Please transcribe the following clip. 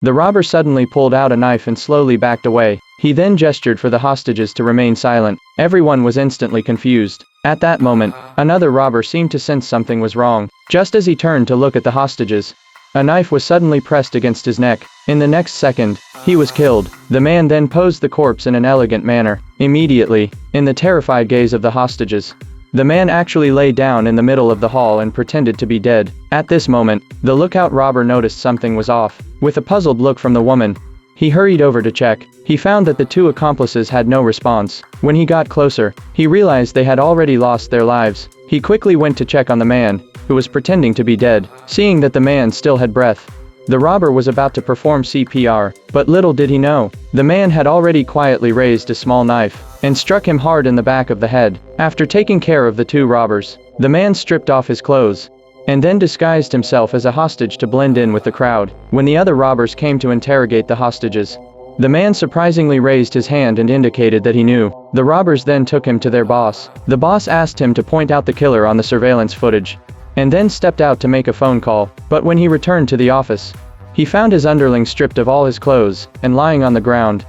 The robber suddenly pulled out a knife and slowly backed away. He then gestured for the hostages to remain silent. Everyone was instantly confused. At that moment, another robber seemed to sense something was wrong. Just as he turned to look at the hostages, a knife was suddenly pressed against his neck. In the next second, he was killed. The man then posed the corpse in an elegant manner. Immediately, in the terrified gaze of the hostages, the man actually lay down in the middle of the hall and pretended to be dead. At this moment, the lookout robber noticed something was off. With a puzzled look from the woman, he hurried over to check. He found that the two accomplices had no response. When he got closer, he realized they had already lost their lives. He quickly went to check on the man, who was pretending to be dead. Seeing that the man still had breath, the robber was about to perform CPR, but little did he know, the man had already quietly raised a small knife and struck him hard in the back of the head. After taking care of the two robbers, the man stripped off his clothes and then disguised himself as a hostage to blend in with the crowd. When the other robbers came to interrogate the hostages, the man surprisingly raised his hand and indicated that he knew. The robbers then took him to their boss. The boss asked him to point out the killer on the surveillance footage, and then stepped out to make a phone call. But when he returned to the office, he found his underling stripped of all his clothes and lying on the ground.